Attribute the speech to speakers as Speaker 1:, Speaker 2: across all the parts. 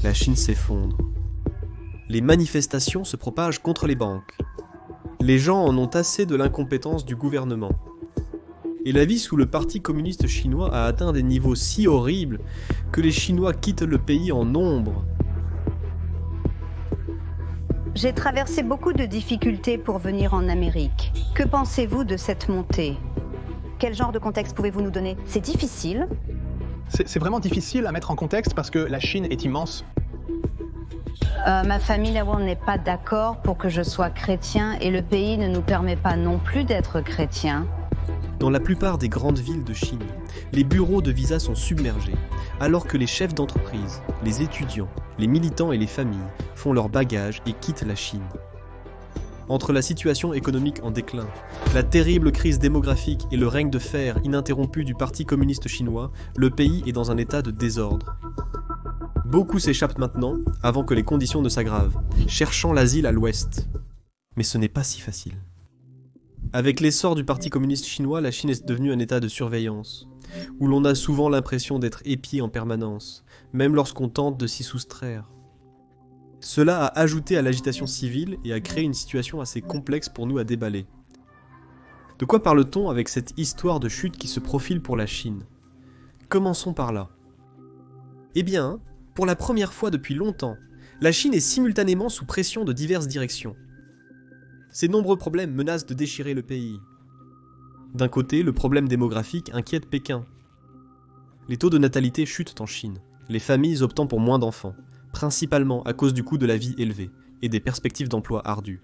Speaker 1: La Chine s'effondre. Les manifestations se propagent contre les banques. Les gens en ont assez de l'incompétence du gouvernement. Et la vie sous le Parti communiste chinois a atteint des niveaux si horribles que les Chinois quittent le pays en nombre.
Speaker 2: J'ai traversé beaucoup de difficultés pour venir en Amérique. Que pensez-vous de cette montée? Quel genre de contexte pouvez-vous nous donner? C'est difficile.
Speaker 3: C'est vraiment difficile à mettre en contexte parce que la Chine est immense.
Speaker 2: Ma famille d'abord n'est pas d'accord pour que je sois chrétien et le pays ne nous permet pas non plus d'être chrétien.
Speaker 1: Dans la plupart des grandes villes de Chine, les bureaux de visa sont submergés, alors que les chefs d'entreprise, les étudiants, les militants et les familles font leurs bagages et quittent la Chine. Entre la situation économique en déclin, la terrible crise démographique et le règne de fer ininterrompu du Parti communiste chinois, le pays est dans un état de désordre. Beaucoup s'échappent maintenant, avant que les conditions ne s'aggravent, cherchant l'asile à l'ouest. Mais ce n'est pas si facile. Avec l'essor du Parti communiste chinois, la Chine est devenue un état de surveillance, où l'on a souvent l'impression d'être épié en permanence, même lorsqu'on tente de s'y soustraire. Cela a ajouté à l'agitation civile et a créé une situation assez complexe pour nous à déballer. De quoi parle-t-on avec cette histoire de chute qui se profile pour la Chine? Commençons par là. Eh bien, pour la première fois depuis longtemps, la Chine est simultanément sous pression de diverses directions. Ces nombreux problèmes menacent de déchirer le pays. D'un côté, le problème démographique inquiète Pékin. Les taux de natalité chutent en Chine, les familles optant pour moins d'enfants, principalement à cause du coût de la vie élevé et des perspectives d'emploi ardues.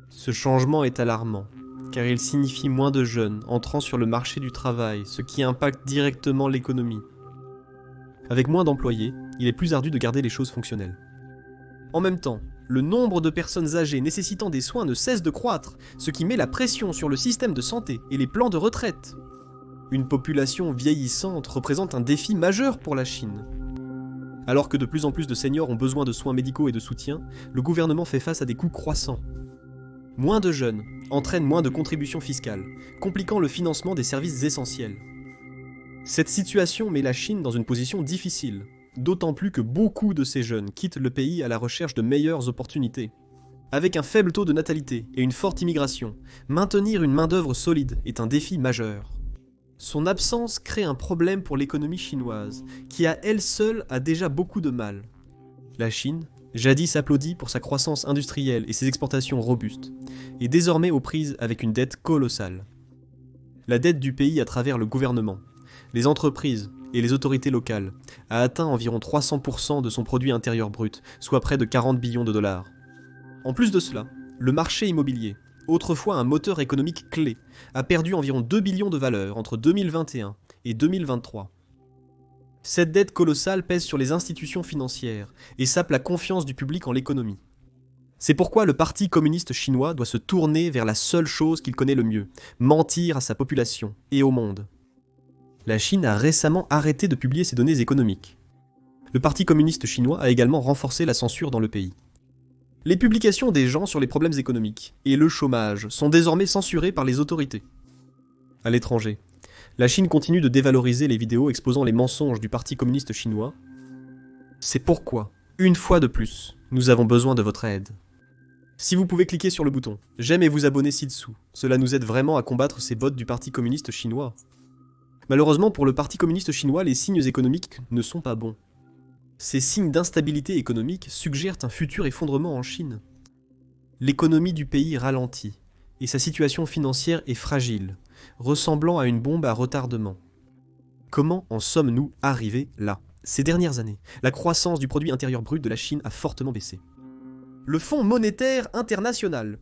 Speaker 1: Ce changement est alarmant, car il signifie moins de jeunes entrant sur le marché du travail, ce qui impacte directement l'économie. Avec moins d'employés, il est plus ardu de garder les choses fonctionnelles. En même temps, le nombre de personnes âgées nécessitant des soins ne cesse de croître, ce qui met la pression sur le système de santé et les plans de retraite. Une population vieillissante représente un défi majeur pour la Chine. Alors que de plus en plus de seniors ont besoin de soins médicaux et de soutien, le gouvernement fait face à des coûts croissants. Moins de jeunes entraînent moins de contributions fiscales, compliquant le financement des services essentiels. Cette situation met la Chine dans une position difficile, d'autant plus que beaucoup de ces jeunes quittent le pays à la recherche de meilleures opportunités. Avec un faible taux de natalité et une forte immigration, maintenir une main-d'œuvre solide est un défi majeur. Son absence crée un problème pour l'économie chinoise, qui à elle seule a déjà beaucoup de mal. La Chine, jadis applaudie pour sa croissance industrielle et ses exportations robustes, est désormais aux prises avec une dette colossale. La dette du pays à travers le gouvernement, les entreprises et les autorités locales a atteint environ 300% de son produit intérieur brut, soit près de 40 billions de dollars. En plus de cela, le marché immobilier, autrefois un moteur économique clé, a perdu environ 2 billions de valeur entre 2021 et 2023. Cette dette colossale pèse sur les institutions financières et sape la confiance du public en l'économie. C'est pourquoi le Parti communiste chinois doit se tourner vers la seule chose qu'il connaît le mieux, mentir à sa population et au monde. La Chine a récemment arrêté de publier ses données économiques. Le Parti communiste chinois a également renforcé la censure dans le pays. Les publications des gens sur les problèmes économiques et le chômage sont désormais censurées par les autorités. À l'étranger, la Chine continue de dévaloriser les vidéos exposant les mensonges du Parti communiste chinois. C'est pourquoi, une fois de plus, nous avons besoin de votre aide. Si vous pouvez cliquer sur le bouton « J'aime et vous abonner ci-dessous », cela nous aide vraiment à combattre ces bots du Parti communiste chinois. Malheureusement pour le Parti communiste chinois, les signes économiques ne sont pas bons. Ces signes d'instabilité économique suggèrent un futur effondrement en Chine. L'économie du pays ralentit, et sa situation financière est fragile, ressemblant à une bombe à retardement. Comment en sommes-nous arrivés là? Ces dernières années, la croissance du produit intérieur brut de la Chine a fortement baissé. Le Fonds monétaire international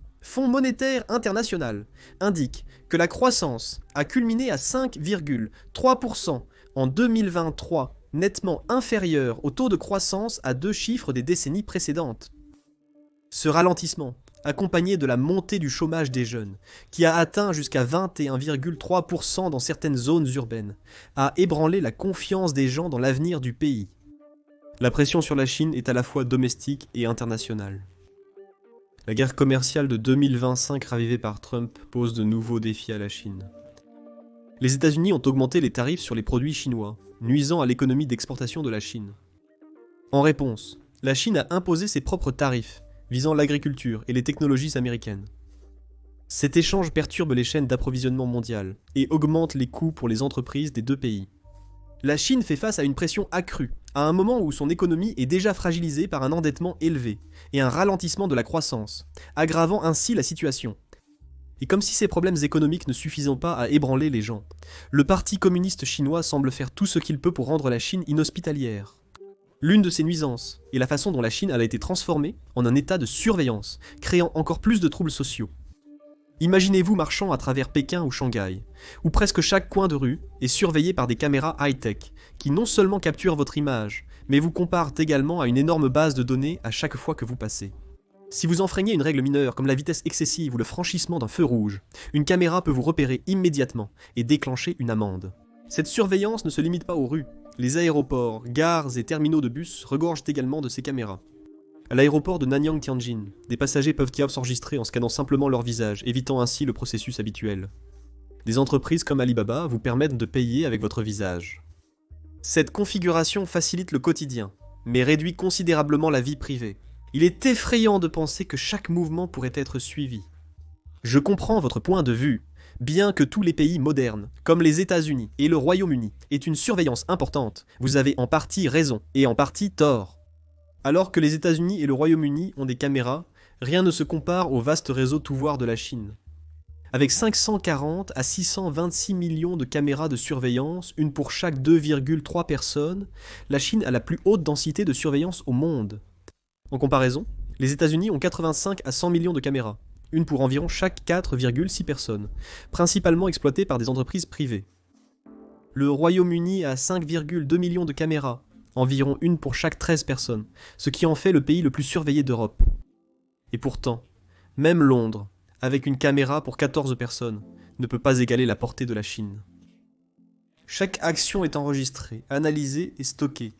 Speaker 1: indique que la croissance a culminé à 5,3% en 2023, nettement inférieur au taux de croissance à 2 chiffres des décennies précédentes. Ce ralentissement, accompagné de la montée du chômage des jeunes, qui a atteint jusqu'à 21,3% dans certaines zones urbaines, a ébranlé la confiance des gens dans l'avenir du pays. La pression sur la Chine est à la fois domestique et internationale. La guerre commerciale de 2025 ravivée par Trump pose de nouveaux défis à la Chine. Les États-Unis ont augmenté les tarifs sur les produits chinois, nuisant à l'économie d'exportation de la Chine. En réponse, la Chine a imposé ses propres tarifs, visant l'agriculture et les technologies américaines. Cet échange perturbe les chaînes d'approvisionnement mondiales et augmente les coûts pour les entreprises des deux pays. La Chine fait face à une pression accrue, à un moment où son économie est déjà fragilisée par un endettement élevé et un ralentissement de la croissance, aggravant ainsi la situation. Et comme si ces problèmes économiques ne suffisant pas à ébranler les gens, le Parti communiste chinois semble faire tout ce qu'il peut pour rendre la Chine inhospitalière. L'une de ces nuisances est la façon dont la Chine a été transformée en un état de surveillance, créant encore plus de troubles sociaux. Imaginez-vous marchant à travers Pékin ou Shanghai, où presque chaque coin de rue est surveillé par des caméras high-tech, qui non seulement capturent votre image, mais vous comparent également à une énorme base de données à chaque fois que vous passez. Si vous enfreignez une règle mineure comme la vitesse excessive ou le franchissement d'un feu rouge, une caméra peut vous repérer immédiatement et déclencher une amende. Cette surveillance ne se limite pas aux rues. Les aéroports, gares et terminaux de bus regorgent également de ces caméras. À l'aéroport de Nanyang-Tianjin, des passagers peuvent y s'enregistrer en scannant simplement leur visage, évitant ainsi le processus habituel. Des entreprises comme Alibaba vous permettent de payer avec votre visage. Cette configuration facilite le quotidien, mais réduit considérablement la vie privée. Il est effrayant de penser que chaque mouvement pourrait être suivi. Je comprends votre point de vue, bien que tous les pays modernes, comme les États-Unis et le Royaume-Uni, aient une surveillance importante, vous avez en partie raison et en partie tort. Alors que les États-Unis et le Royaume-Uni ont des caméras, rien ne se compare au vaste réseau tout voir de la Chine. Avec 540 à 626 millions de caméras de surveillance, une pour chaque 2,3 personnes, la Chine a la plus haute densité de surveillance au monde. En comparaison, les États-Unis ont 85 à 100 millions de caméras, une pour environ chaque 4,6 personnes, principalement exploitées par des entreprises privées. Le Royaume-Uni a 5,2 millions de caméras, environ une pour chaque 13 personnes, ce qui en fait le pays le plus surveillé d'Europe. Et pourtant, même Londres, avec une caméra pour 14 personnes, ne peut pas égaler la portée de la Chine. Chaque action est enregistrée, analysée et stockée.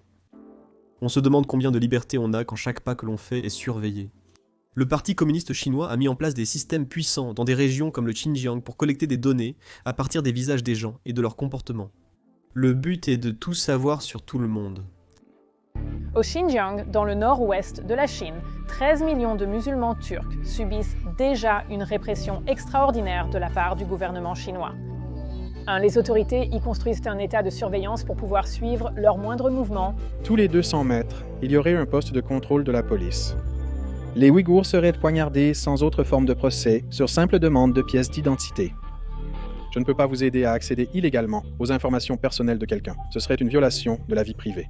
Speaker 1: On se demande combien de liberté on a quand chaque pas que l'on fait est surveillé. Le Parti communiste chinois a mis en place des systèmes puissants dans des régions comme le Xinjiang pour collecter des données à partir des visages des gens et de leur comportement. Le but est de tout savoir sur tout le monde.
Speaker 4: Au Xinjiang, dans le nord-ouest de la Chine, 13 millions de musulmans turcs subissent déjà une répression extraordinaire de la part du gouvernement chinois. Les autorités y construisent un état de surveillance pour pouvoir suivre leurs moindres mouvements.
Speaker 5: Tous les 200 mètres, il y aurait un poste de contrôle de la police. Les Ouïghours seraient poignardés sans autre forme de procès, sur simple demande de pièces d'identité. Je ne peux pas vous aider à accéder illégalement aux informations personnelles de quelqu'un. Ce serait une violation de la vie privée.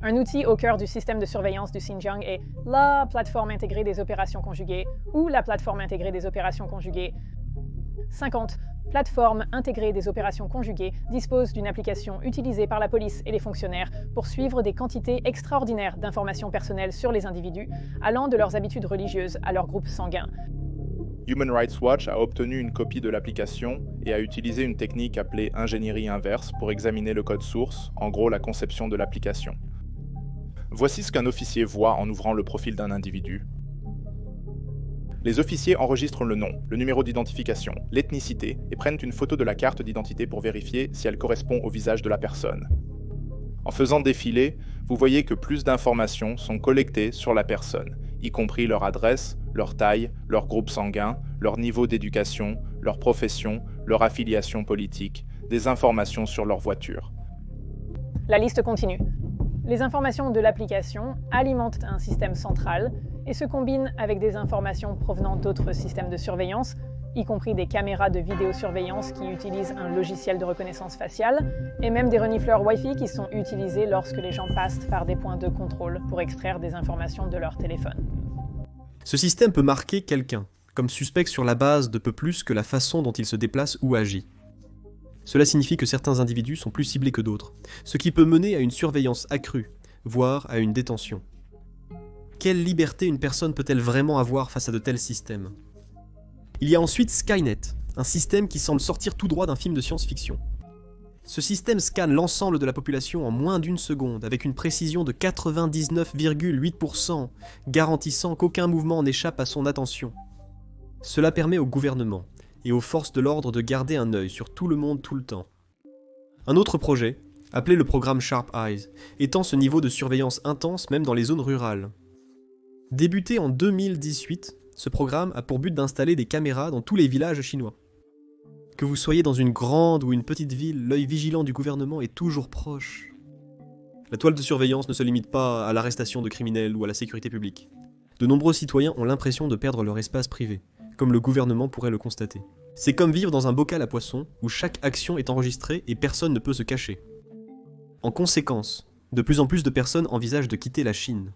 Speaker 4: Un outil au cœur du système de surveillance du Xinjiang est la plateforme intégrée des opérations conjuguées ou la plateforme intégrée des opérations conjuguées. 50 plateformes intégrées des opérations conjuguées disposent d'une application utilisée par la police et les fonctionnaires pour suivre des quantités extraordinaires d'informations personnelles sur les individus, allant de leurs habitudes religieuses à leur groupe sanguin.
Speaker 6: Human Rights Watch a obtenu une copie de l'application et a utilisé une technique appelée ingénierie inverse pour examiner le code source, en gros la conception de l'application. Voici ce qu'un officier voit en ouvrant le profil d'un individu. Les officiers enregistrent le nom, le numéro d'identification, l'ethnicité et prennent une photo de la carte d'identité pour vérifier si elle correspond au visage de la personne. En faisant défiler, vous voyez que plus d'informations sont collectées sur la personne, y compris leur adresse, leur taille, leur groupe sanguin, leur niveau d'éducation, leur profession, leur affiliation politique, des informations sur leur voiture.
Speaker 4: La liste continue. Les informations de l'application alimentent un système central et se combinent avec des informations provenant d'autres systèmes de surveillance, y compris des caméras de vidéosurveillance qui utilisent un logiciel de reconnaissance faciale, et même des renifleurs Wi-Fi qui sont utilisés lorsque les gens passent par des points de contrôle pour extraire des informations de leur téléphone.
Speaker 1: Ce système peut marquer quelqu'un comme suspect sur la base de peu plus que la façon dont il se déplace ou agit. Cela signifie que certains individus sont plus ciblés que d'autres, ce qui peut mener à une surveillance accrue, voire à une détention. Quelle liberté une personne peut-elle vraiment avoir face à de tels systèmes ? Il y a ensuite Skynet, un système qui semble sortir tout droit d'un film de science-fiction. Ce système scanne l'ensemble de la population en moins d'une seconde, avec une précision de 99,8%, garantissant qu'aucun mouvement n'échappe à son attention. Cela permet au gouvernement et aux forces de l'ordre de garder un œil sur tout le monde tout le temps. Un autre projet appelé le programme Sharp Eyes, étant ce niveau de surveillance intense même dans les zones rurales. Débuté en 2018, ce programme a pour but d'installer des caméras dans tous les villages chinois. Que vous soyez dans une grande ou une petite ville, l'œil vigilant du gouvernement est toujours proche. La toile de surveillance ne se limite pas à l'arrestation de criminels ou à la sécurité publique. De nombreux citoyens ont l'impression de perdre leur espace privé, comme le gouvernement pourrait le constater. C'est comme vivre dans un bocal à poissons où chaque action est enregistrée et personne ne peut se cacher. En conséquence, de plus en plus de personnes envisagent de quitter la Chine.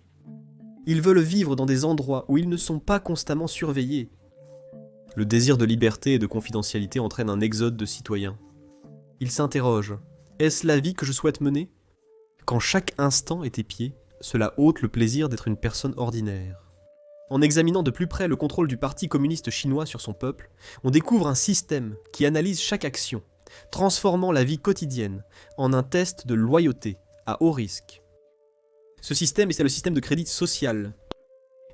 Speaker 1: Ils veulent vivre dans des endroits où ils ne sont pas constamment surveillés. Le désir de liberté et de confidentialité entraîne un exode de citoyens. Ils s'interrogent, est-ce la vie que je souhaite mener ? Quand chaque instant est épié, cela ôte le plaisir d'être une personne ordinaire. En examinant de plus près le contrôle du Parti communiste chinois sur son peuple, on découvre un système qui analyse chaque action, transformant la vie quotidienne en un test de loyauté à haut risque. Ce système, c'est le système de crédit social.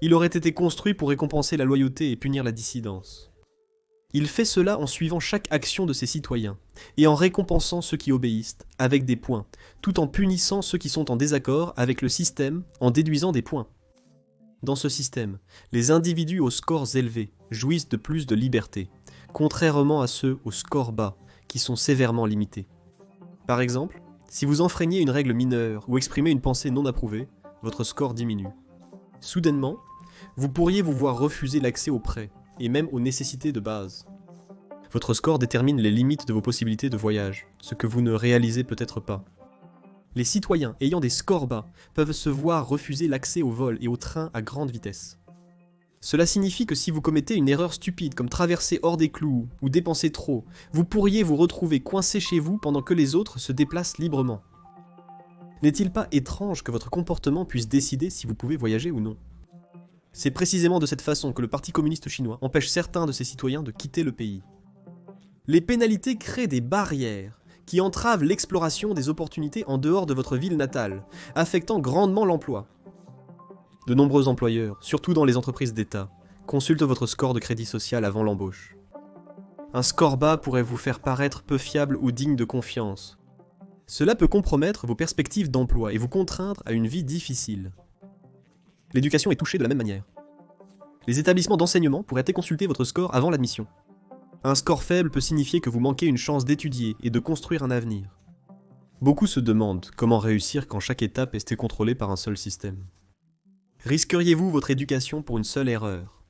Speaker 1: Il aurait été construit pour récompenser la loyauté et punir la dissidence. Il fait cela en suivant chaque action de ses citoyens, et en récompensant ceux qui obéissent avec des points, tout en punissant ceux qui sont en désaccord avec le système en déduisant des points. Dans ce système, les individus aux scores élevés jouissent de plus de liberté, contrairement à ceux aux scores bas, qui sont sévèrement limités. Par exemple, si vous enfreignez une règle mineure ou exprimez une pensée non approuvée, votre score diminue. Soudainement, vous pourriez vous voir refuser l'accès aux prêts, et même aux nécessités de base. Votre score détermine les limites de vos possibilités de voyage, ce que vous ne réalisez peut-être pas. Les citoyens ayant des scores bas peuvent se voir refuser l'accès au vol et au train à grande vitesse. Cela signifie que si vous commettez une erreur stupide comme traverser hors des clous ou dépenser trop, vous pourriez vous retrouver coincé chez vous pendant que les autres se déplacent librement. N'est-il pas étrange que votre comportement puisse décider si vous pouvez voyager ou non ? C'est précisément de cette façon que le Parti communiste chinois empêche certains de ses citoyens de quitter le pays. Les pénalités créent des barrières qui entravent l'exploration des opportunités en dehors de votre ville natale, affectant grandement l'emploi. De nombreux employeurs, surtout dans les entreprises d'État, consultent votre score de crédit social avant l'embauche. Un score bas pourrait vous faire paraître peu fiable ou digne de confiance. Cela peut compromettre vos perspectives d'emploi et vous contraindre à une vie difficile. L'éducation est touchée de la même manière. Les établissements d'enseignement pourraient consulter votre score avant l'admission. Un score faible peut signifier que vous manquez une chance d'étudier et de construire un avenir. Beaucoup se demandent comment réussir quand chaque étape est contrôlée par un seul système. Risqueriez-vous votre éducation pour une seule erreur ?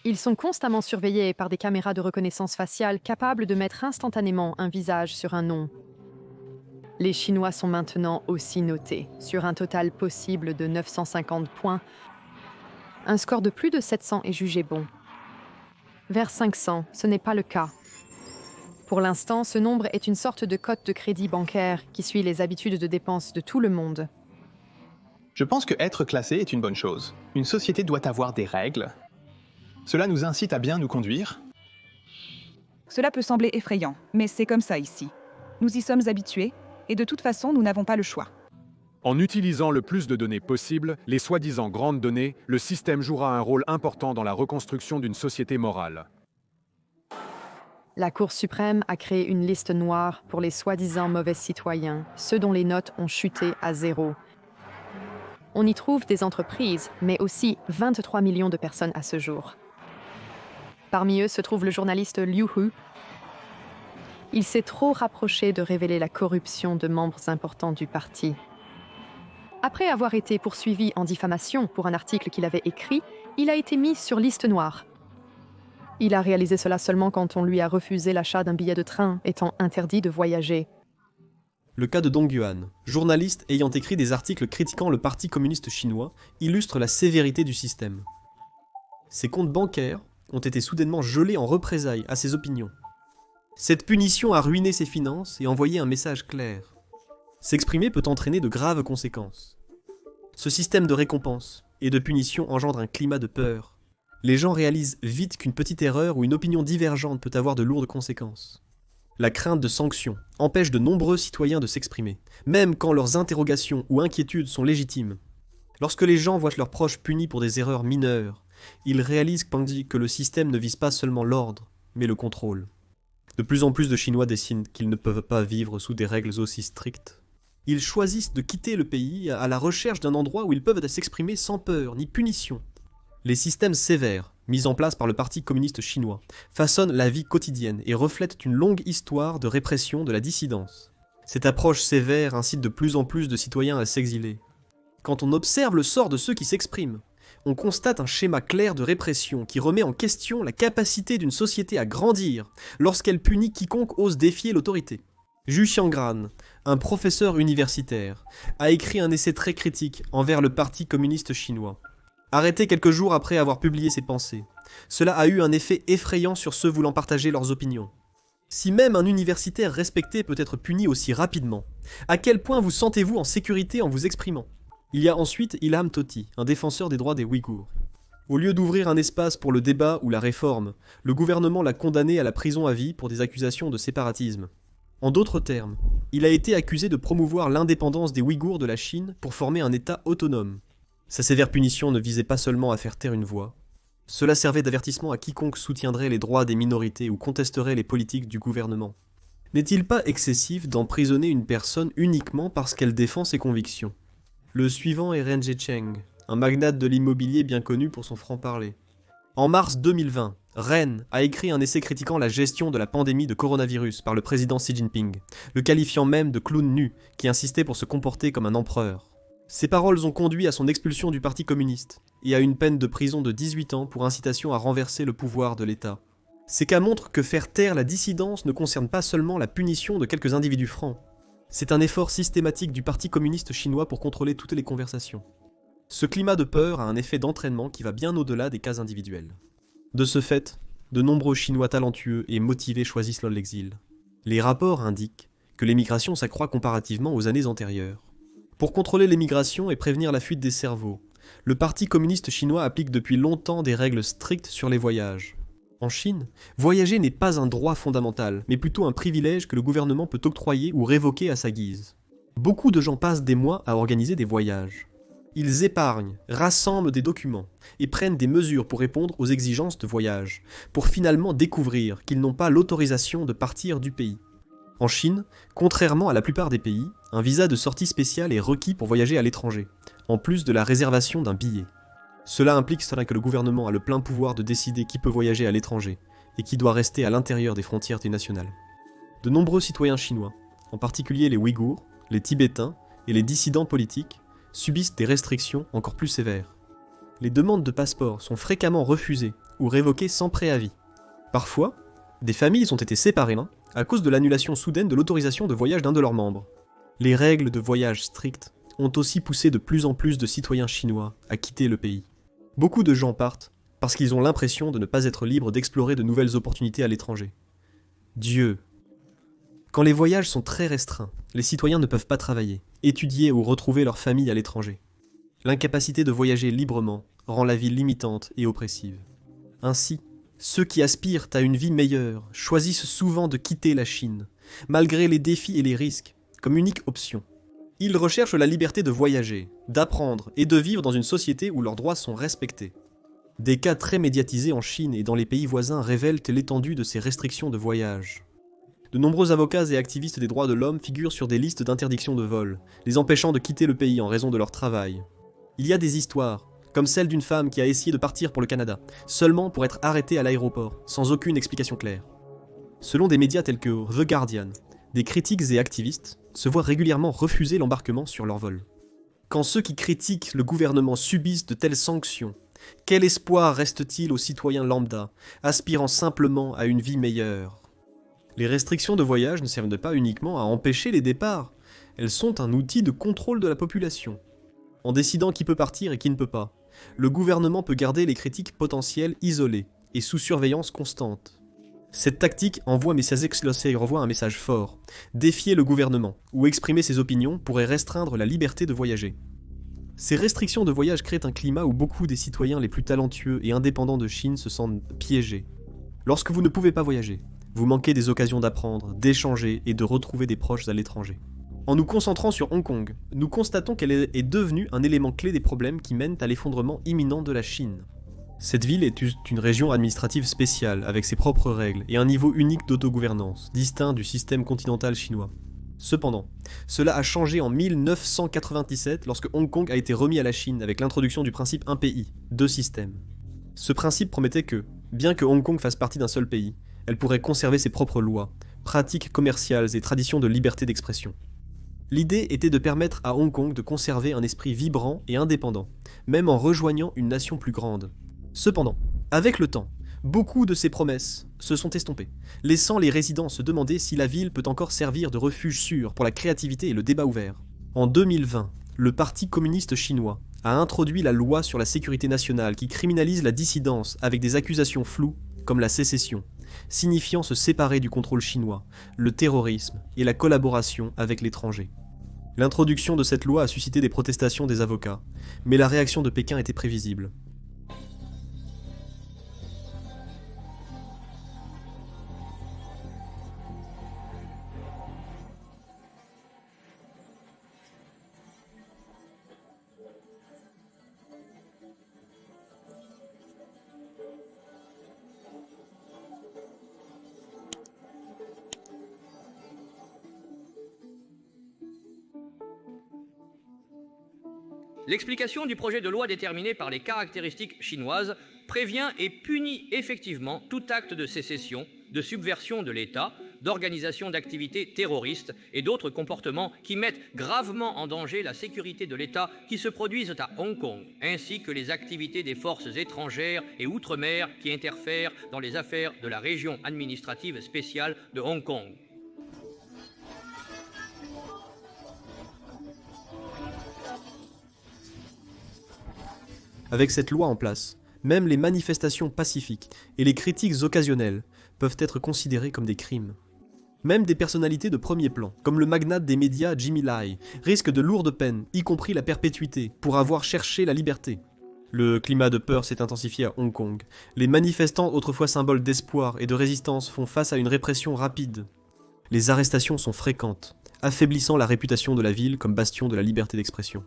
Speaker 7: Ils sont constamment surveillés par des caméras de reconnaissance faciale capables de mettre instantanément un visage sur un nom. Les Chinois sont maintenant aussi notés, sur un total possible de 950 points. Un score de plus de 700 est jugé bon. Vers 500, ce n'est pas le cas. Pour l'instant, ce nombre est une sorte de cote de crédit bancaire qui suit les habitudes de dépenses de tout le monde.
Speaker 3: Je pense que être classé est une bonne chose. Une société doit avoir des règles. Cela nous incite à bien nous conduire.
Speaker 8: Cela peut sembler effrayant, mais c'est comme ça ici. Nous y sommes habitués, et de toute façon, nous n'avons pas le choix.
Speaker 9: En utilisant le plus de données possible, les soi-disant grandes données, le système jouera un rôle important dans la reconstruction d'une société morale.
Speaker 7: La Cour suprême a créé une liste noire pour les soi-disant mauvais citoyens, ceux dont les notes ont chuté à 0. On y trouve des entreprises, mais aussi 23 millions de personnes à ce jour. Parmi eux se trouve le journaliste Liu Hu. Il s'est trop rapproché de révéler la corruption de membres importants du parti. Après avoir été poursuivi en diffamation pour un article qu'il avait écrit, il a été mis sur liste noire. Il a réalisé cela seulement quand on lui a refusé l'achat d'un billet de train, étant interdit de voyager.
Speaker 1: Le cas de Dong Yuan, journaliste ayant écrit des articles critiquant le Parti communiste chinois, illustre la sévérité du système. Ses comptes bancaires ont été soudainement gelés en représailles à ses opinions. Cette punition a ruiné ses finances et envoyé un message clair. S'exprimer peut entraîner de graves conséquences. Ce système de récompense et de punition engendre un climat de peur. Les gens réalisent vite qu'une petite erreur ou une opinion divergente peut avoir de lourdes conséquences. La crainte de sanctions empêche de nombreux citoyens de s'exprimer, même quand leurs interrogations ou inquiétudes sont légitimes. Lorsque les gens voient leurs proches punis pour des erreurs mineures, ils réalisent que le système ne vise pas seulement l'ordre, mais le contrôle. De plus en plus de Chinois décident qu'ils ne peuvent pas vivre sous des règles aussi strictes. Ils choisissent de quitter le pays à la recherche d'un endroit où ils peuvent s'exprimer sans peur ni punition. Les systèmes sévères, mis en place par le Parti communiste chinois, façonnent la vie quotidienne et reflètent une longue histoire de répression de la dissidence. Cette approche sévère incite de plus en plus de citoyens à s'exiler. Quand on observe le sort de ceux qui s'expriment, on constate un schéma clair de répression qui remet en question la capacité d'une société à grandir lorsqu'elle punit quiconque ose défier l'autorité. Zhu Xiangran, un professeur universitaire, a écrit un essai très critique envers le Parti communiste chinois. Arrêté quelques jours après avoir publié ses pensées, cela a eu un effet effrayant sur ceux voulant partager leurs opinions. Si même un universitaire respecté peut être puni aussi rapidement, à quel point vous sentez-vous en sécurité en vous exprimant ? Il y a ensuite Ilham Tohti, un défenseur des droits des Ouïghours. Au lieu d'ouvrir un espace pour le débat ou la réforme, le gouvernement l'a condamné à la prison à vie pour des accusations de séparatisme. En d'autres termes, il a été accusé de promouvoir l'indépendance des Ouïghours de la Chine pour former un État autonome. Sa sévère punition ne visait pas seulement à faire taire une voix, cela servait d'avertissement à quiconque soutiendrait les droits des minorités ou contesterait les politiques du gouvernement. N'est-il pas excessif d'emprisonner une personne uniquement parce qu'elle défend ses convictions ? Le suivant est Ren Zhecheng, un magnate de l'immobilier bien connu pour son franc-parler. En mars 2020, Ren a écrit un essai critiquant la gestion de la pandémie de coronavirus par le président Xi Jinping, le qualifiant même de clown nu qui insistait pour se comporter comme un empereur. Ces paroles ont conduit à son expulsion du Parti communiste et à une peine de prison de 18 ans pour incitation à renverser le pouvoir de l'État. Ces cas montrent que faire taire la dissidence ne concerne pas seulement la punition de quelques individus francs. C'est un effort systématique du Parti communiste chinois pour contrôler toutes les conversations. Ce climat de peur a un effet d'entraînement qui va bien au-delà des cas individuels. De ce fait, de nombreux Chinois talentueux et motivés choisissent l'exil. Les rapports indiquent que l'émigration s'accroît comparativement aux années antérieures. Pour contrôler l'émigration et prévenir la fuite des cerveaux, le Parti communiste chinois applique depuis longtemps des règles strictes sur les voyages. En Chine, voyager n'est pas un droit fondamental, mais plutôt un privilège que le gouvernement peut octroyer ou révoquer à sa guise. Beaucoup de gens passent des mois à organiser des voyages. Ils épargnent, rassemblent des documents et prennent des mesures pour répondre aux exigences de voyage, pour finalement découvrir qu'ils n'ont pas l'autorisation de partir du pays. En Chine, contrairement à la plupart des pays, un visa de sortie spécial est requis pour voyager à l'étranger, en plus de la réservation d'un billet. Cela implique que le gouvernement a le plein pouvoir de décider qui peut voyager à l'étranger et qui doit rester à l'intérieur des frontières nationales. De nombreux citoyens chinois, en particulier les Ouïghours, les Tibétains et les dissidents politiques, subissent des restrictions encore plus sévères. Les demandes de passeport sont fréquemment refusées ou révoquées sans préavis. Parfois, des familles ont été séparées à cause de l'annulation soudaine de l'autorisation de voyage d'un de leurs membres. Les règles de voyage strictes ont aussi poussé de plus en plus de citoyens chinois à quitter le pays. Beaucoup de gens partent parce qu'ils ont l'impression de ne pas être libres d'explorer de nouvelles opportunités à l'étranger. Dieu! Quand les voyages sont très restreints, les citoyens ne peuvent pas travailler, étudier ou retrouver leur famille à l'étranger. L'incapacité de voyager librement rend la vie limitante et oppressive. Ainsi, ceux qui aspirent à une vie meilleure choisissent souvent de quitter la Chine, malgré les défis et les risques, comme unique option. Ils recherchent la liberté de voyager, d'apprendre et de vivre dans une société où leurs droits sont respectés. Des cas très médiatisés en Chine et dans les pays voisins révèlent l'étendue de ces restrictions de voyage. De nombreux avocats et activistes des droits de l'homme figurent sur des listes d'interdiction de vol, les empêchant de quitter le pays en raison de leur travail. Il y a des histoires, comme celle d'une femme qui a essayé de partir pour le Canada, seulement pour être arrêtée à l'aéroport, sans aucune explication claire. Selon des médias tels que The Guardian, des critiques et activistes se voient régulièrement refuser l'embarquement sur leur vol. Quand ceux qui critiquent le gouvernement subissent de telles sanctions, quel espoir reste-t-il aux citoyens lambda, aspirant simplement à une vie meilleure ? Les restrictions de voyage ne servent pas uniquement à empêcher les départs, elles sont un outil de contrôle de la population. En décidant qui peut partir et qui ne peut pas, le gouvernement peut garder les critiques potentielles isolées et sous surveillance constante. Cette tactique envoie un message fort. Défier le gouvernement ou exprimer ses opinions pourrait restreindre la liberté de voyager. Ces restrictions de voyage créent un climat où beaucoup des citoyens les plus talentueux et indépendants de Chine se sentent piégés. Lorsque vous ne pouvez pas voyager, vous manquez des occasions d'apprendre, d'échanger et de retrouver des proches à l'étranger. En nous concentrant sur Hong Kong, nous constatons qu'elle est devenue un élément clé des problèmes qui mènent à l'effondrement imminent de la Chine. Cette ville est une région administrative spéciale, avec ses propres règles et un niveau unique d'autogouvernance, distinct du système continental chinois. Cependant, cela a changé en 1997 lorsque Hong Kong a été remis à la Chine avec l'introduction du principe un pays, deux systèmes. Ce principe promettait que, bien que Hong Kong fasse partie d'un seul pays, elle pourrait conserver ses propres lois, pratiques commerciales et traditions de liberté d'expression. L'idée était de permettre à Hong Kong de conserver un esprit vibrant et indépendant, même en rejoignant une nation plus grande. Cependant, avec le temps, beaucoup de ces promesses se sont estompées, laissant les résidents se demander si la ville peut encore servir de refuge sûr pour la créativité et le débat ouvert. En 2020, le Parti communiste chinois a introduit la loi sur la sécurité nationale qui criminalise la dissidence avec des accusations floues comme la sécession, signifiant se séparer du contrôle chinois, le terrorisme et la collaboration avec l'étranger. L'introduction de cette loi a suscité des protestations des avocats, mais la réaction de Pékin était prévisible.
Speaker 10: L'explication du projet de loi déterminée par les caractéristiques chinoises prévient et punit effectivement tout acte de sécession, de subversion de l'État, d'organisation d'activités terroristes et d'autres comportements qui mettent gravement en danger la sécurité de l'État qui se produisent à Hong Kong, ainsi que les activités des forces étrangères et outre-mer qui interfèrent dans les affaires de la région administrative spéciale de Hong Kong.
Speaker 1: Avec cette loi en place, même les manifestations pacifiques et les critiques occasionnelles peuvent être considérées comme des crimes. Même des personnalités de premier plan, comme le magnate des médias Jimmy Lai, risquent de lourdes peines, y compris la perpétuité, pour avoir cherché la liberté. Le climat de peur s'est intensifié à Hong Kong. Les manifestants, autrefois symboles d'espoir et de résistance, font face à une répression rapide. Les arrestations sont fréquentes, affaiblissant la réputation de la ville comme bastion de la liberté d'expression.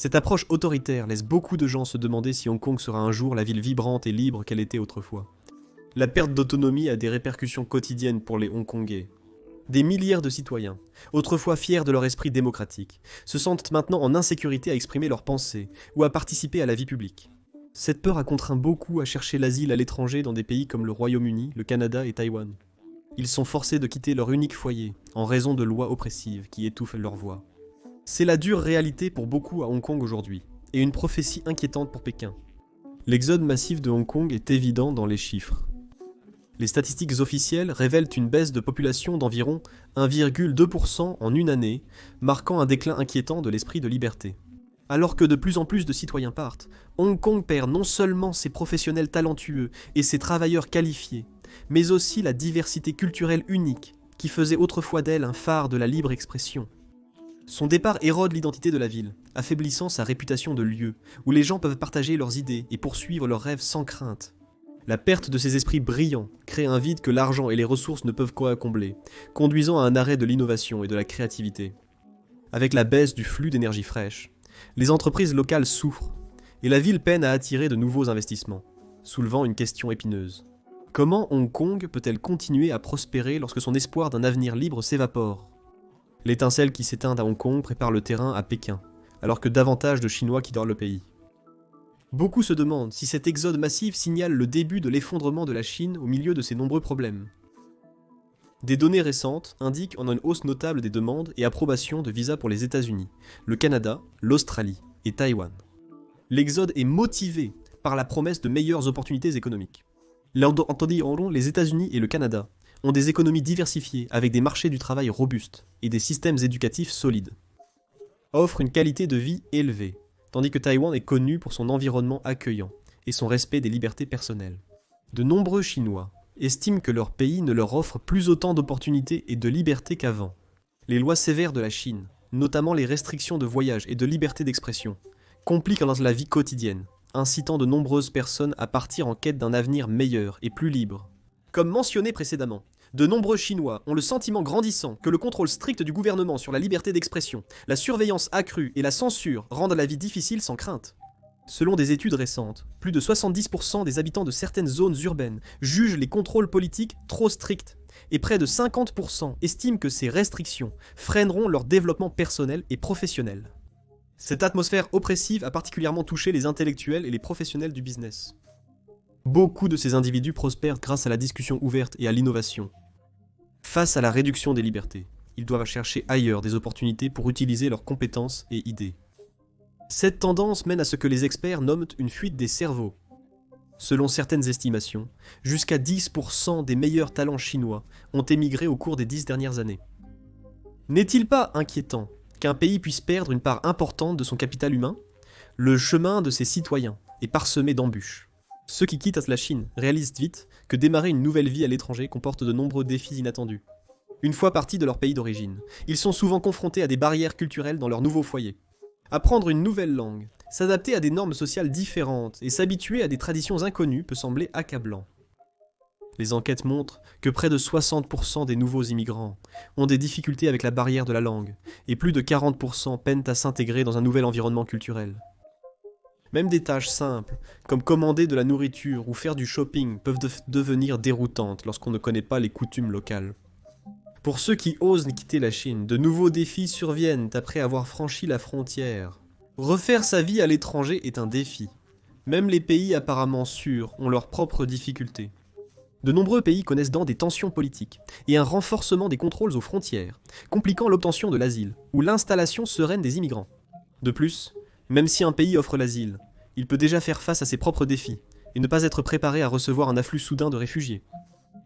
Speaker 1: Cette approche autoritaire laisse beaucoup de gens se demander si Hong Kong sera un jour la ville vibrante et libre qu'elle était autrefois. La perte d'autonomie a des répercussions quotidiennes pour les Hongkongais. Des milliers de citoyens, autrefois fiers de leur esprit démocratique, se sentent maintenant en insécurité à exprimer leurs pensées ou à participer à la vie publique. Cette peur a contraint beaucoup à chercher l'asile à l'étranger dans des pays comme le Royaume-Uni, le Canada et Taïwan. Ils sont forcés de quitter leur unique foyer en raison de lois oppressives qui étouffent leur voix. C'est la dure réalité pour beaucoup à Hong Kong aujourd'hui, et une prophétie inquiétante pour Pékin. L'exode massif de Hong Kong est évident dans les chiffres. Les statistiques officielles révèlent une baisse de population d'environ 1,2% en une année, marquant un déclin inquiétant de l'esprit de liberté. Alors que de plus en plus de citoyens partent, Hong Kong perd non seulement ses professionnels talentueux et ses travailleurs qualifiés, mais aussi la diversité culturelle unique qui faisait autrefois d'elle un phare de la libre expression. Son départ érode l'identité de la ville, affaiblissant sa réputation de lieu où les gens peuvent partager leurs idées et poursuivre leurs rêves sans crainte. La perte de ces esprits brillants crée un vide que l'argent et les ressources ne peuvent quoi combler, conduisant à un arrêt de l'innovation et de la créativité. Avec la baisse du flux d'énergie fraîche, les entreprises locales souffrent, et la ville peine à attirer de nouveaux investissements, soulevant une question épineuse. Comment Hong Kong peut-elle continuer à prospérer lorsque son espoir d'un avenir libre s'évapore ? L'étincelle qui s'éteint à Hong Kong prépare le terrain à Pékin, alors que davantage de Chinois quittent le pays. Beaucoup se demandent si cet exode massif signale le début de l'effondrement de la Chine au milieu de ses nombreux problèmes. Des données récentes indiquent en une hausse notable des demandes et approbations de visas pour les États-Unis, le Canada, l'Australie et Taïwan. L'exode est motivé par la promesse de meilleures opportunités économiques. Les États-Unis et le Canada ont des économies diversifiées avec des marchés du travail robustes et des systèmes éducatifs solides. Offrent une qualité de vie élevée, tandis que Taïwan est connu pour son environnement accueillant et son respect des libertés personnelles. De nombreux Chinois estiment que leur pays ne leur offre plus autant d'opportunités et de liberté qu'avant. Les lois sévères de la Chine, notamment les restrictions de voyage et de liberté d'expression, compliquent la vie quotidienne, incitant de nombreuses personnes à partir en quête d'un avenir meilleur et plus libre. Comme mentionné précédemment, de nombreux Chinois ont le sentiment grandissant que le contrôle strict du gouvernement sur la liberté d'expression, la surveillance accrue et la censure rendent la vie difficile sans crainte. Selon des études récentes, plus de 70% des habitants de certaines zones urbaines jugent les contrôles politiques trop stricts, et près de 50% estiment que ces restrictions freineront leur développement personnel et professionnel. Cette atmosphère oppressive a particulièrement touché les intellectuels et les professionnels du business. Beaucoup de ces individus prospèrent grâce à la discussion ouverte et à l'innovation. Face à la réduction des libertés, ils doivent chercher ailleurs des opportunités pour utiliser leurs compétences et idées. Cette tendance mène à ce que les experts nomment une fuite des cerveaux. Selon certaines estimations, jusqu'à 10% des meilleurs talents chinois ont émigré au cours des 10 dernières années. N'est-il pas inquiétant qu'un pays puisse perdre une part importante de son capital humain ? Le chemin de ses citoyens est parsemé d'embûches. Ceux qui quittent la Chine réalisent vite que démarrer une nouvelle vie à l'étranger comporte de nombreux défis inattendus. Une fois partis de leur pays d'origine, ils sont souvent confrontés à des barrières culturelles dans leur nouveau foyer. Apprendre une nouvelle langue, s'adapter à des normes sociales différentes et s'habituer à des traditions inconnues peut sembler accablant. Les enquêtes montrent que près de 60% des nouveaux immigrants ont des difficultés avec la barrière de la langue et plus de 40% peinent à s'intégrer dans un nouvel environnement culturel. Même des tâches simples, comme commander de la nourriture ou faire du shopping, peuvent devenir déroutantes lorsqu'on ne connaît pas les coutumes locales. Pour ceux qui osent quitter la Chine, de nouveaux défis surviennent après avoir franchi la frontière. Refaire sa vie à l'étranger est un défi. Même les pays apparemment sûrs ont leurs propres difficultés. De nombreux pays connaissent des tensions politiques et un renforcement des contrôles aux frontières, compliquant l'obtention de l'asile ou l'installation sereine des immigrants. De plus, même si un pays offre l'asile, il peut déjà faire face à ses propres défis et ne pas être préparé à recevoir un afflux soudain de réfugiés.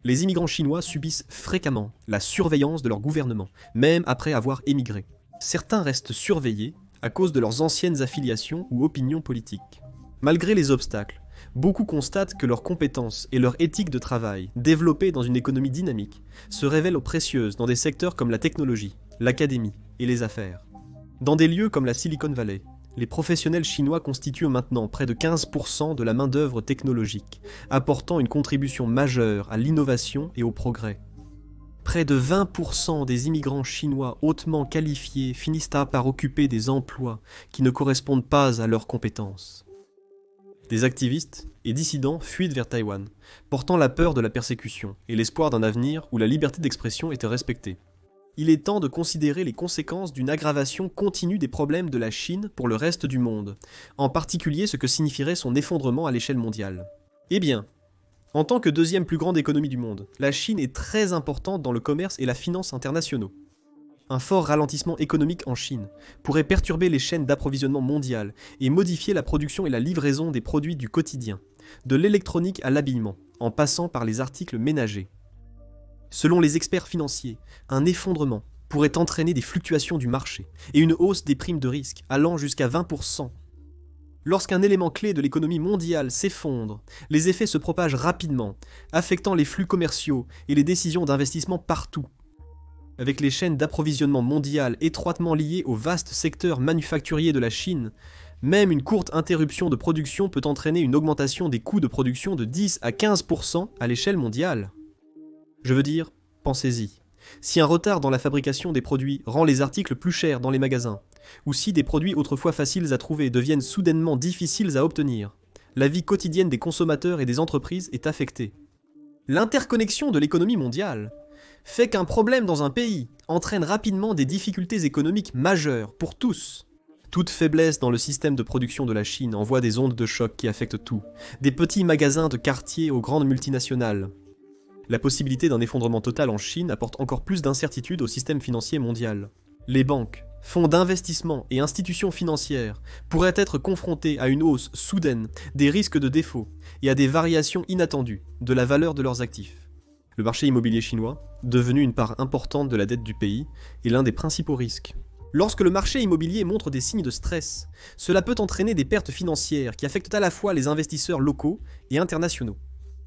Speaker 1: Les immigrants chinois subissent fréquemment la surveillance de leur gouvernement, même après avoir émigré. Certains restent surveillés à cause de leurs anciennes affiliations ou opinions politiques. Malgré les obstacles, beaucoup constatent que leurs compétences et leur éthique de travail, développées dans une économie dynamique, se révèlent précieuses dans des secteurs comme la technologie, l'académie et les affaires. Dans des lieux comme la Silicon Valley, les professionnels chinois constituent maintenant près de 15% de la main-d'œuvre technologique, apportant une contribution majeure à l'innovation et au progrès. Près de 20% des immigrants chinois hautement qualifiés finissent par occuper des emplois qui ne correspondent pas à leurs compétences. Des activistes et dissidents fuient vers Taïwan, portant la peur de la persécution et l'espoir d'un avenir où la liberté d'expression était respectée. Il est temps de considérer les conséquences d'une aggravation continue des problèmes de la Chine pour le reste du monde, en particulier ce que signifierait son effondrement à l'échelle mondiale. Eh bien, en tant que deuxième plus grande économie du monde, la Chine est très importante dans le commerce et la finance internationaux. Un fort ralentissement économique en Chine pourrait perturber les chaînes d'approvisionnement mondiales et modifier la production et la livraison des produits du quotidien, de l'électronique à l'habillement, en passant par les articles ménagers. Selon les experts financiers, un effondrement pourrait entraîner des fluctuations du marché et une hausse des primes de risque allant jusqu'à 20%. Lorsqu'un élément clé de l'économie mondiale s'effondre, les effets se propagent rapidement, affectant les flux commerciaux et les décisions d'investissement partout. Avec les chaînes d'approvisionnement mondiales étroitement liées au vaste secteur manufacturier de la Chine, même une courte interruption de production peut entraîner une augmentation des coûts de production de 10 à 15% à l'échelle mondiale. Je veux dire, pensez-y. Si un retard dans la fabrication des produits rend les articles plus chers dans les magasins, ou si des produits autrefois faciles à trouver deviennent soudainement difficiles à obtenir, la vie quotidienne des consommateurs et des entreprises est affectée. L'interconnexion de l'économie mondiale fait qu'un problème dans un pays entraîne rapidement des difficultés économiques majeures pour tous. Toute faiblesse dans le système de production de la Chine envoie des ondes de choc qui affectent tout, des petits magasins de quartier aux grandes multinationales. La possibilité d'un effondrement total en Chine apporte encore plus d'incertitude au système financier mondial. Les banques, fonds d'investissement et institutions financières pourraient être confrontés à une hausse soudaine des risques de défaut et à des variations inattendues de la valeur de leurs actifs. Le marché immobilier chinois, devenu une part importante de la dette du pays, est l'un des principaux risques. Lorsque le marché immobilier montre des signes de stress, cela peut entraîner des pertes financières qui affectent à la fois les investisseurs locaux et internationaux.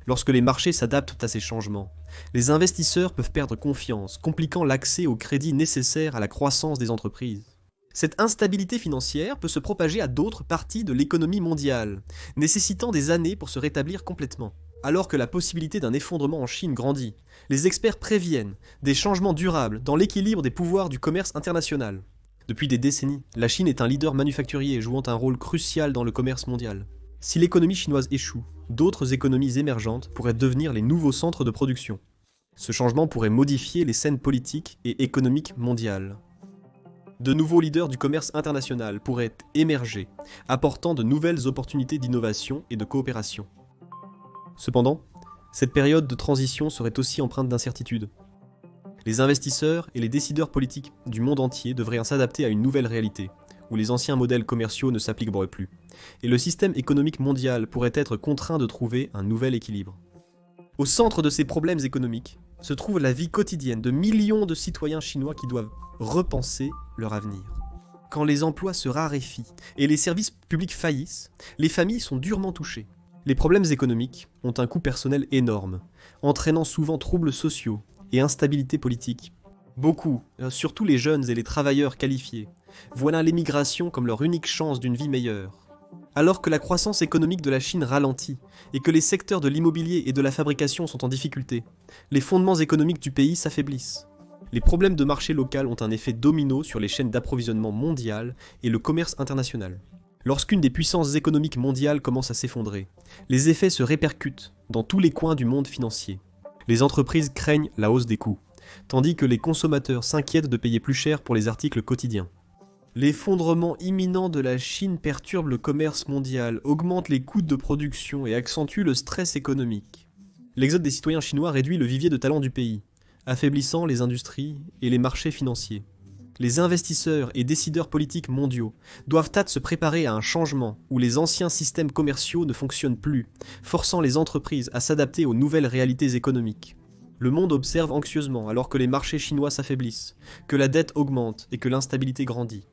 Speaker 1: Lorsque les marchés s'adaptent à ces changements, les investisseurs peuvent perdre confiance, compliquant l'accès aux crédits nécessaires à la croissance des entreprises. Cette instabilité financière peut se propager à d'autres parties de l'économie mondiale, nécessitant des années pour se rétablir complètement. Alors que la possibilité d'un effondrement en Chine grandit, les experts préviennent des changements durables dans l'équilibre des pouvoirs du commerce international. Depuis des décennies, la Chine est un leader manufacturier jouant un rôle crucial dans le commerce mondial. Si l'économie chinoise échoue, d'autres économies émergentes pourraient devenir les nouveaux centres de production. Ce changement pourrait modifier les scènes politiques et économiques mondiales. De nouveaux leaders du commerce international pourraient émerger, apportant de nouvelles opportunités d'innovation et de coopération. Cependant, cette période de transition serait aussi empreinte d'incertitude. Les investisseurs et les décideurs politiques du monde entier devraient s'adapter à une nouvelle réalité, où les anciens modèles commerciaux ne s'appliqueraient plus, et le système économique mondial pourrait être contraint de trouver un nouvel équilibre. Au centre de ces problèmes économiques se trouve la vie quotidienne de millions de citoyens chinois qui doivent repenser leur avenir. Quand les emplois se raréfient et les services publics faillissent, les familles sont durement touchées. Les problèmes économiques ont un coût personnel énorme, entraînant souvent troubles sociaux et instabilité politique. Beaucoup, surtout les jeunes et les travailleurs qualifiés, voient l'émigration comme leur unique chance d'une vie meilleure. Alors que la croissance économique de la Chine ralentit et que les secteurs de l'immobilier et de la fabrication sont en difficulté, les fondements économiques du pays s'affaiblissent. Les problèmes de marché local ont un effet domino sur les chaînes d'approvisionnement mondiales et le commerce international. Lorsqu'une des puissances économiques mondiales commence à s'effondrer, les effets se répercutent dans tous les coins du monde financier. Les entreprises craignent la hausse des coûts, tandis que les consommateurs s'inquiètent de payer plus cher pour les articles quotidiens. L'effondrement imminent de la Chine perturbe le commerce mondial, augmente les coûts de production et accentue le stress économique. L'exode des citoyens chinois réduit le vivier de talents du pays, affaiblissant les industries et les marchés financiers. Les investisseurs et décideurs politiques mondiaux doivent hâte se préparer à un changement où les anciens systèmes commerciaux ne fonctionnent plus, forçant les entreprises à s'adapter aux nouvelles réalités économiques. Le monde observe anxieusement alors que les marchés chinois s'affaiblissent, que la dette augmente et que l'instabilité grandit.